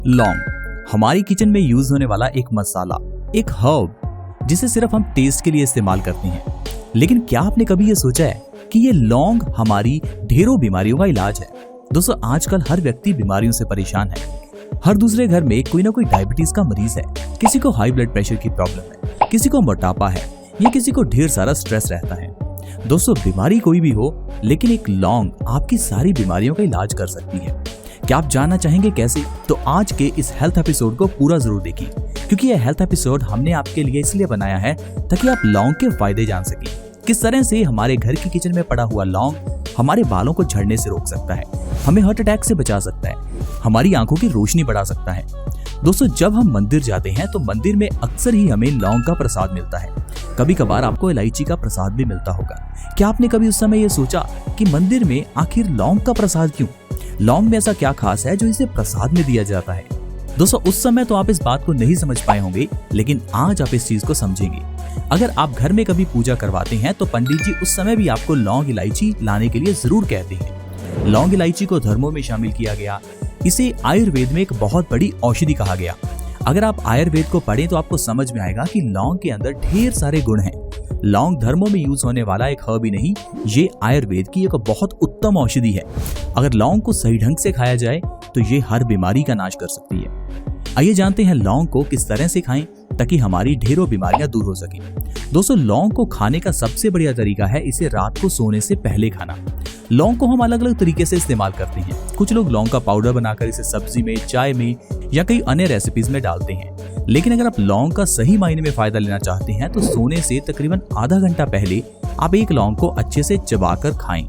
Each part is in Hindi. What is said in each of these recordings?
लौंग हमारी किचन में यूज होने वाला एक मसाला, एक हर्ब जिसे सिर्फ हम टेस्ट के लिए इस्तेमाल करते हैं। लेकिन क्या आपने कभी ये सोचा है कि ये लौंग हमारी ढेरों बीमारियों का इलाज है। दोस्तों, आजकल हर व्यक्ति बीमारियों से परेशान है। हर दूसरे घर में कोई ना कोई डायबिटीज का मरीज है, किसी को हाई ब्लड प्रेशर की प्रॉब्लम है, किसी को मोटापा है या किसी को ढेर सारा स्ट्रेस रहता है। दोस्तों, बीमारी कोई भी हो, लेकिन एक लौंग आपकी सारी बीमारियों का इलाज कर सकती है। क्या आप जानना चाहेंगे कैसे? तो आज के इस हेल्थ एपिसोड को पूरा जरूर देखिए, क्योंकि यह हेल्थ एपिसोड हमने आपके लिए इसलिए बनाया है ताकि आप लौंग के फायदे जान सकें। किस तरह से हमारे घर की किचन में पड़ा हुआ लौंग हमारे बालों को झड़ने से रोक सकता है, हमें हार्ट अटैक से बचा सकता है, हमारी आंखों की रोशनी बढ़ा सकता है। दोस्तों, जब हम मंदिर जाते हैं तो मंदिर में अक्सर ही हमें लौंग का प्रसाद मिलता है। कभी कभार आपको इलायची का प्रसाद भी मिलता होगा। क्या आपने कभी उस समय ये सोचा कि मंदिर में आखिर लौंग का प्रसाद क्यों? लौंग में ऐसा क्या खास है जो इसे प्रसाद में दिया जाता है? दोस्तों, उस समय तो आप इस बात को नहीं समझ पाए होंगे, लेकिन आज आप इस चीज को समझेंगे। अगर आप घर में कभी पूजा करवाते हैं तो पंडित जी उस समय भी आपको लौंग इलायची लाने के लिए जरूर कहते हैं। लौंग इलायची को धर्मों में शामिल किया गया। इसे आयुर्वेद में एक बहुत बड़ी औषधि कहा गया। अगर आप आयुर्वेद को पढ़ें तो आपको समझ में आएगा कि लौंग के अंदर ढेर सारे गुण हैं। लौंग धर्मों में यूज होने वाला एक हर्ब ही नहीं, ये आयुर्वेद की एक बहुत उत्तम औषधि है। अगर लौंग को सही ढंग से खाया जाए तो ये हर बीमारी का नाश कर सकती है। आइए जानते हैं लौंग को किस तरह से खाएं ताकि हमारी ढेरों बीमारियां दूर हो सकें। दोस्तों, लौंग को खाने का सबसे बढ़िया तरीका है इसे रात को सोने से पहले खाना। लौंग को हम अलग अलग तरीके से इस्तेमाल करते हैं। कुछ लोग लौंग का पाउडर बनाकर इसे सब्जी में, चाय में या कई अन्य रेसिपीज में डालते हैं। लेकिन अगर आप लौंग का सही मायने में फायदा लेना चाहते हैं तो सोने से तकरीबन आधा घंटा पहले आप एक लौंग को अच्छे से चबाकर खाएं।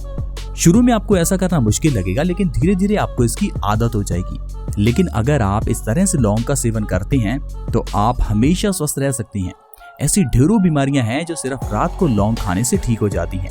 शुरू में आपको ऐसा करना मुश्किल लगेगा, लेकिन धीरे धीरे आपको इसकी आदत हो जाएगी। लेकिन अगर आप इस तरह से लौंग का सेवन करते हैं तो आप हमेशा स्वस्थ रह सकती हैं। ऐसी ढेरों बीमारियां हैं जो सिर्फ रात को लौंग खाने से ठीक हो जाती हैं।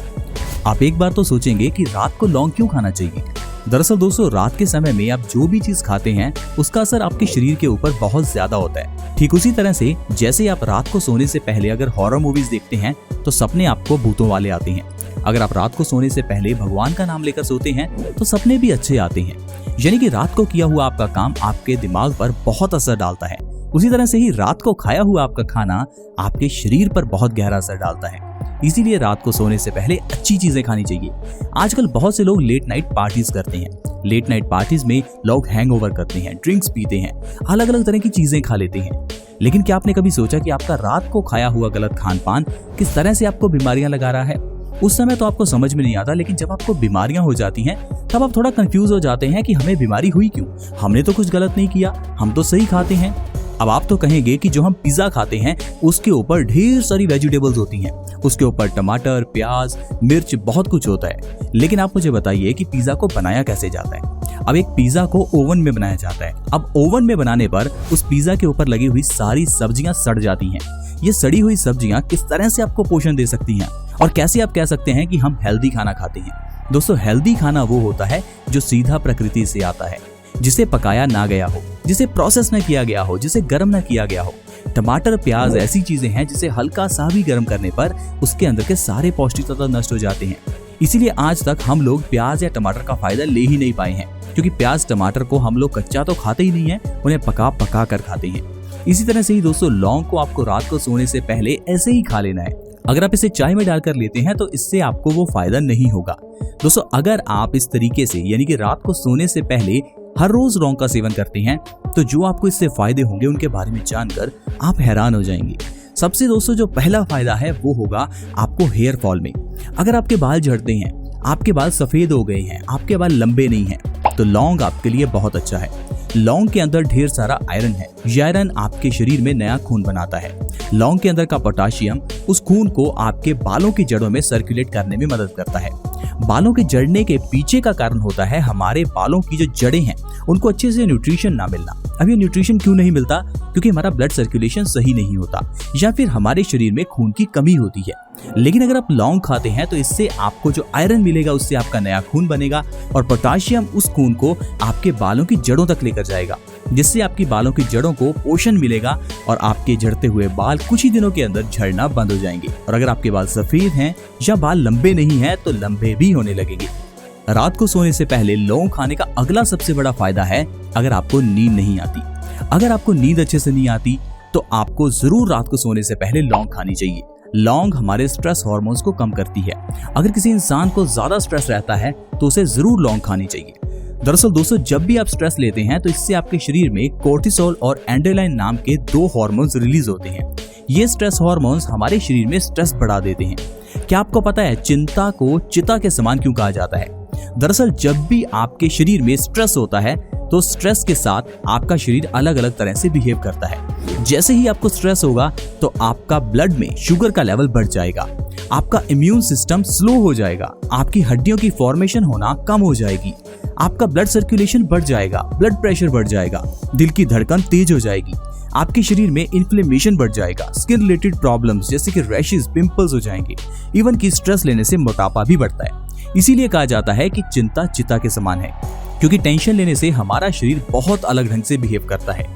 आप एक बार तो सोचेंगे कि रात को लौंग क्यों खाना चाहिए? दरअसल दोस्तों, रात के समय में आप जो भी चीज खाते हैं उसका असर आपके शरीर के ऊपर बहुत ज्यादा होता है। ठीक उसी तरह से जैसे आप रात को सोने से पहले अगर हॉरर मूवीज देखते हैं तो सपने आपको भूतों वाले आते हैं। अगर आप रात को सोने से पहले भगवान का नाम लेकर सोते हैं तो सपने भी अच्छे आते हैं। यानी कि रात को किया हुआ आपका काम आपके दिमाग पर बहुत असर डालता है। उसी तरह से ही रात को खाया हुआ आपका खाना आपके शरीर पर बहुत गहरा असर डालता है। इसीलिए रात को सोने से पहले अच्छी चीजें खानी चाहिए। आजकल बहुत से लोग लेट नाइट पार्टीज करते हैं। लेट नाइट पार्टीज में लोग हैंगओवर करते हैं, ड्रिंक्स पीते हैं, अलग अलग तरह की चीजें खा लेते हैं। लेकिन क्या आपने कभी सोचा कि आपका रात को खाया हुआ गलत खान पान किस तरह से आपको बीमारियां लगा रहा है? उस समय तो आपको समझ में नहीं आता, लेकिन जब आपको बीमारियां हो जाती हैं तब आप थोड़ा कंफ्यूज हो जाते हैं कि हमें बीमारी हुई क्यों? हमने तो कुछ गलत नहीं किया, हम तो सही खाते हैं। अब आप तो कहेंगे कि जो हम पिज्जा खाते हैं उसके ऊपर ढेर सारी वेजिटेबल्स होती हैं, उसके ऊपर टमाटर, प्याज, मिर्च बहुत कुछ होता है। लेकिन आप मुझे बताइए कि पिज्जा को बनाया कैसे जाता है? अब एक पिज्जा को ओवन में बनाया जाता है। अब ओवन में बनाने पर उस पिज्जा के ऊपर लगी हुई सारी सब्जियां सड़ जाती हैं। ये सड़ी हुई सब्जियां किस तरह से आपको पोषण दे सकती हैं और कैसे आप कह सकते हैं कि हम हेल्दी खाना खाते हैं? दोस्तों, हेल्दी खाना वो होता है जो सीधा प्रकृति से आता है, जिसे पकाया ना गया हो, जिसे प्रोसेस न किया गया हो, जिसे गर्म न किया गया हो। टमाटर, प्याज ऐसी चीजें हैं जिसे हल्का सा भी गर्म करने पर उसके अंदर के सारे पौष्टिक तत्व नष्ट हो जाते हैं। इसीलिए आज तक हम लोग प्याज या टमाटर का फायदा ले ही नहीं पाए हैं, क्योंकि प्याज टमाटर को हम लोग कच्चा तो खाते ही नहीं है, उन्हें पका पका कर खाते हैं। इसी तरह से ही दोस्तों, लौंग को आपको रात को सोने से पहले ऐसे ही खा लेना है। अगर आप इसे चाय में डालकर लेते हैं तो इससे आपको वो फायदा नहीं होगा। दोस्तों, अगर आप इस तरीके से यानी कि रात को सोने से पहले हर रोज लौंग का सेवन करते हैं तो जो आपको इससे फायदे होंगे उनके बारे में जानकर आप हैरान हो जाएंगे। सबसे दोस्तों, जो पहला फायदा है वो होगा आपको हेयर फॉल में। अगर आपके बाल झड़ते हैं, आपके बाल सफेद हो गए हैं, आपके बाल लंबे नहीं हैं, तो लौंग आपके लिए बहुत अच्छा है। लौंग के अंदर ढेर सारा आयरन है। यह आयरन आपके शरीर में नया खून बनाता है। लौंग के अंदर का पोटाशियम उस खून को आपके बालों की जड़ों में सर्कुलेट करने में मदद करता है। बालों के झड़ने के पीछे का कारण होता है हमारे बालों की जो जड़ें हैं उनको अच्छे से न्यूट्रिशन ना मिलना। अब ये न्यूट्रिशन क्यों नहीं मिलता? क्योंकि हमारा ब्लड सर्कुलेशन सही नहीं होता या फिर हमारे शरीर में खून की कमी होती है। लेकिन अगर आप लौंग खाते हैं तो इससे आपको जो आयरन मिलेगा उससे आपका नया खून बनेगा और पोटाशियम उस खून को आपके बालों की जड़ों तक लेकर जाएगा, जिससे आपकी बालों की जड़ों को पोषण मिलेगा और आपके झड़ते हुए बाल कुछ ही दिनों के अंदर झड़ना बंद हो जाएंगे। और अगर आपके बाल सफेद हैं या बाल लंबे नहीं हैं तो लंबे भी होने लगेंगे। रात को सोने से पहले लौंग खाने का अगला सबसे बड़ा फायदा है अगर आपको नींद नहीं आती। अगर आपको नींद अच्छे से नहीं आती तो आपको जरूर रात को सोने से पहले लौंग खानी चाहिए। लौंग हमारे स्ट्रेस हार्मोन्स को कम करती है। अगर किसी इंसान को ज्यादा स्ट्रेस रहता है तो उसे जरूर लौंग खानी चाहिए। दरअसल दोस्तों, जब भी आप स्ट्रेस लेते हैं तो इससे आपके शरीर में कोर्टिसोल और एड्रेनालिन नाम के 2 हार्मोन्स रिलीज होते हैं। ये स्ट्रेस हार्मोन्स हमारे शरीर में स्ट्रेस बढ़ा देते हैं। क्या आपको पता है चिंता को चिता के समान क्यों कहा जाता है? दरअसल जब भी आपके शरीर में स्ट्रेस होता है तो स्ट्रेस के साथ आपका शरीर अलग अलग तरह से बिहेव करता है। जैसे ही आपको स्ट्रेस होगा तो आपका ब्लड में शुगर का लेवल बढ़ जाएगा, आपका इम्यून सिस्टम स्लो हो जाएगा, आपकी हड्डियों की फॉर्मेशन होना कम हो जाएगी, आपका ब्लड सर्कुलेशन बढ़ जाएगा, ब्लड प्रेशर बढ़ जाएगा, दिल की धड़कन तेज हो जाएगी, आपके शरीर में इन्फ्लेमेशन बढ़ जाएगा, स्किन रिलेटेड प्रॉब्लम्स जैसे कि रैशेस, पिंपल्स हो जाएंगे। इवन कि स्ट्रेस लेने से मोटापा भी बढ़ता है। इसीलिए कहा जाता है कि चिंता चिता के समान है, क्योंकि टेंशन लेने से हमारा शरीर बहुत अलग ढंग से बिहेव करता है।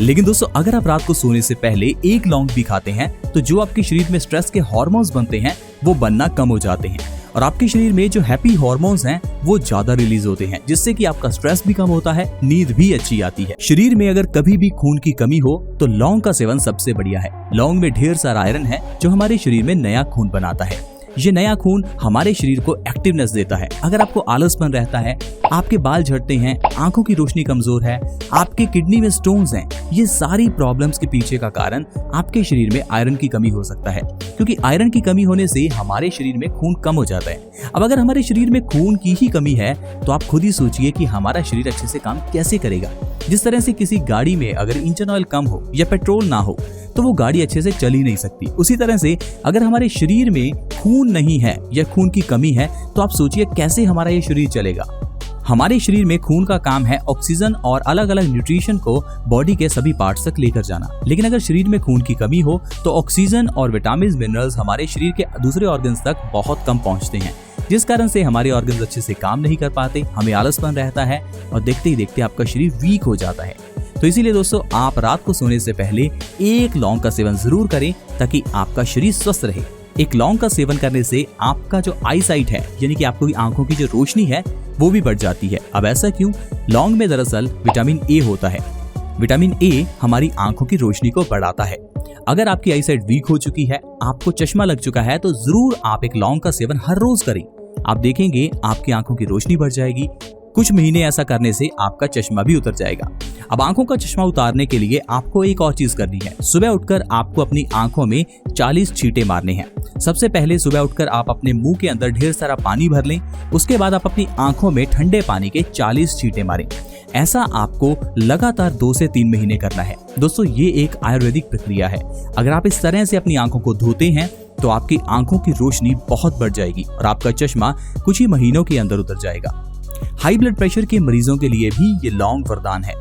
लेकिन दोस्तों, अगर आप रात को सोने से पहले एक लौंग भी खाते हैं तो जो आपके शरीर में स्ट्रेस के हार्मोन्स बनते हैं वो बनना कम हो जाते हैं और आपके शरीर में जो हैप्पी हार्मोन्स हैं वो ज्यादा रिलीज होते हैं, जिससे कि आपका स्ट्रेस भी कम होता है, नींद भी अच्छी आती है। शरीर में अगर कभी भी खून की कमी हो तो लौंग का सेवन सबसे बढ़िया है। लौंग में ढेर सारा आयरन है जो हमारे शरीर में नया खून बनाता है। ये नया खून हमारे शरीर को एक्टिवनेस देता है। अगर आपको आलसपन रहता है, आपके बाल झड़ते हैं, आंखों की रोशनी कमजोर है, आपके किडनी में स्टोन्स हैं, ये सारी प्रॉब्लम्स के पीछे का कारण आपके शरीर में आयरन की कमी हो सकता है, क्योंकि आयरन की कमी होने से हमारे शरीर में खून कम हो जाता है। अब अगर हमारे शरीर में खून की ही कमी है तो आप खुद ही सोचिए कि हमारा शरीर अच्छे से काम कैसे करेगा। जिस तरह से किसी गाड़ी में अगर इंजन ऑयल कम हो या पेट्रोल ना हो तो वो गाड़ी अच्छे से चल ही नहीं सकती। उसी तरह से अगर हमारे शरीर में खून नहीं है या खून की कमी है तो आप सोचिए कैसे हमारा ये शरीर चलेगा। हमारे शरीर में खून का काम है ऑक्सीजन और अलग अलग न्यूट्रिशन को बॉडी के सभी पार्ट्स तक लेकर जाना। लेकिन अगर शरीर में खून की कमी हो तो ऑक्सीजन और विटामिन मिनरल्स हमारे शरीर के दूसरे ऑर्गन्स तक बहुत कम पहुंचते हैं, जिस कारण से हमारे ऑर्गन्स अच्छे से काम नहीं कर पाते, हमें आलसपन रहता है और देखते ही देखते आपका शरीर वीक हो जाता है। तो इसीलिए दोस्तों, आप रात को सोने से पहले एक लौंग का सेवन जरूर करें ताकि आपका शरीर स्वस्थ रहे। एक लौंग का सेवन करने से आपका जो आई साइट है, यानी कि आपकी आंखों की जो रोशनी है वो भी बढ़ जाती है। अब ऐसा क्यों? लौंग में दरअसल विटामिन ए होता है। विटामिन ए हमारी आंखों की रोशनी को बढ़ाता है। अगर आपकी आई साइट वीक हो चुकी है, आपको चश्मा लग चुका है, तो जरूर आप एक लौंग का सेवन हर रोज करें। आप देखेंगे आपकी आंखों की रोशनी बढ़ जाएगी। कुछ महीने ऐसा करने से आपका चश्मा भी उतर जाएगा। अब आंखों का चश्मा उतारने के लिए आपको एक और चीज करनी है। सुबह उठकर आपको अपनी आंखों में 40 छींटे मारने हैं। सबसे पहले सुबह उठकर आप अपने मुंह के अंदर ढेर सारा पानी भर लें। उसके बाद आप अपनी आंखों में ठंडे पानी के 40 छींटे मारें। ऐसा आपको लगातार 2 से 3 महीने करना है। दोस्तों, ये एक आयुर्वेदिक प्रक्रिया है। अगर आप इस तरह से अपनी आंखों को धोते हैं तो आपकी आंखों की रोशनी बहुत बढ़ जाएगी और आपका चश्मा कुछ ही महीनों के अंदर उतर जाएगा। हाई ब्लड प्रेशर के मरीजों के लिए भी ये लौंग वरदान है।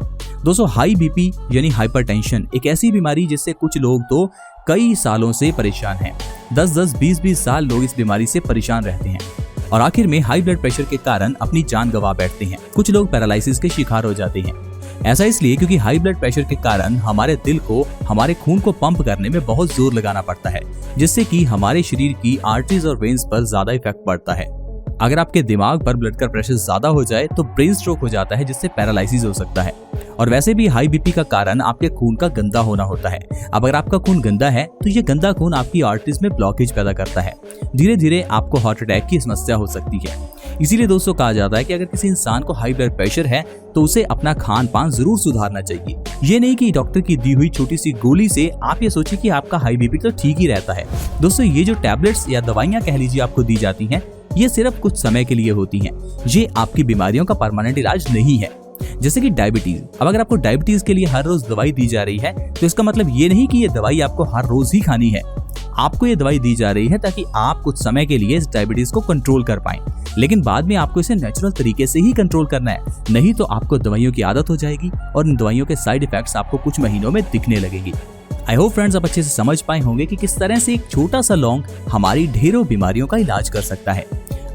दोस्तों, हाई बीपी यानी हाइपरटेंशन एक ऐसी बीमारी जिससे कुछ लोग तो कई सालों से परेशान हैं। 10-10, 20-20 साल लोग इस बीमारी से परेशान रहते हैं और आखिर में हाई ब्लड प्रेशर के कारण अपनी जान गंवा बैठते हैं। कुछ लोग पैरालिसिस के शिकार हो जाते हैं। ऐसा इसलिए क्योंकि हाई ब्लड प्रेशर के कारण हमारे दिल को हमारे खून को पंप करने में बहुत जोर लगाना पड़ता है, जिससे कि हमारे शरीर की आर्टरीज और वेन्स पर ज्यादा इफेक्ट पड़ता है। अगर आपके दिमाग पर ब्लड का प्रेशर ज्यादा हो जाए तो ब्रेन स्ट्रोक हो जाता है, जिससे पैरालिसिस हो सकता है। और वैसे भी हाई बीपी का कारण आपके खून का गंदा होना होता है। अब अगर आपका खून गंदा है तो ये गंदा खून आपकी आर्टरीज में ब्लॉकेज पैदा करता है। धीरे धीरे आपको हार्ट अटैक की समस्या हो सकती है। इसीलिए दोस्तों कहा जाता है कि अगर किसी इंसान को हाई ब्लड प्रेशर है तो उसे अपना खान पान जरूर सुधारना चाहिए। ये नहीं कि डॉक्टर की दी हुई छोटी सी गोली से आप ये सोचिए कि आपका हाई बीपी तो ठीक ही रहता है। दोस्तों, ये जो टैबलेट्स या दवाइयाँ कह लीजिए आपको दी जाती हैं, ये सिर्फ कुछ समय के लिए होती हैं। ये आपकी बीमारियों का परमानेंट इलाज नहीं है। जैसे कि डायबिटीज। अब अगर आपको डायबिटीज के लिए हर रोज दवाई दी जा रही है तो इसका मतलब ये नहीं कि ये दवाई आपको हर रोज ही खानी है। आपको ये दवाई दी जा रही है ताकि आप कुछ समय के लिए इस डायबिटीज को कंट्रोल कर पाएं, लेकिन बाद में आपको इसे नेचुरल तरीके से ही कंट्रोल करना है, नहीं तो आपको दवाइयों की आदत हो जाएगी और इन दवाइयों के साइड इफेक्ट्स आपको कुछ महीनों में दिखने लगेंगे। आई होप फ्रेंड्स आप अच्छे से समझ पाए होंगे कि किस तरह से एक छोटा सा लौंग हमारी ढेरों बीमारियों का इलाज कर सकता है।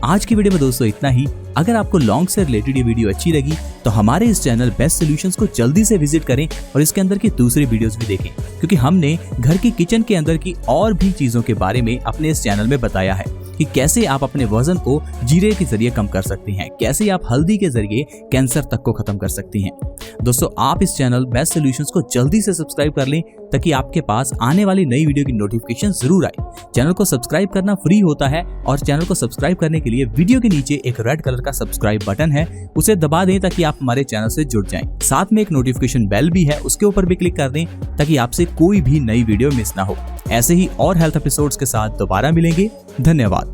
आज की वीडियो में दोस्तों इतना ही। अगर आपको लौंग से रिलेटेड ये वीडियो अच्छी लगी तो हमारे इस चैनल बेस्ट सॉल्यूशंस को जल्दी से विजिट करें और इसके अंदर की दूसरी वीडियोस भी देखें, क्योंकि हमने घर की किचन के अंदर की और भी चीजों के बारे में अपने इस चैनल में बताया है कि कैसे आप अपने वजन को जीरे के जरिए कम कर सकते हैं, कैसे आप हल्दी के जरिए कैंसर तक को खत्म कर सकते हैं। दोस्तों आप इस चैनल बेस्ट सॉल्यूशंस को जल्दी से सब्सक्राइब कर लें ताकि आपके पास आने वाली नई वीडियो की नोटिफिकेशन जरूर आए। चैनल को सब्सक्राइब करना फ्री होता है और चैनल को सब्सक्राइब करने के लिए वीडियो के नीचे एक रेड कलर का सब्सक्राइब बटन है, उसे दबा दें ताकि आप हमारे चैनल से जुड़ जाएं। साथ में एक नोटिफिकेशन बेल भी है, उसके ऊपर भी क्लिक कर दें ताकि आपसे कोई भी नई वीडियो मिस ना हो। ऐसे ही और हेल्थ एपिसोड्स के साथ दोबारा मिलेंगे। धन्यवाद।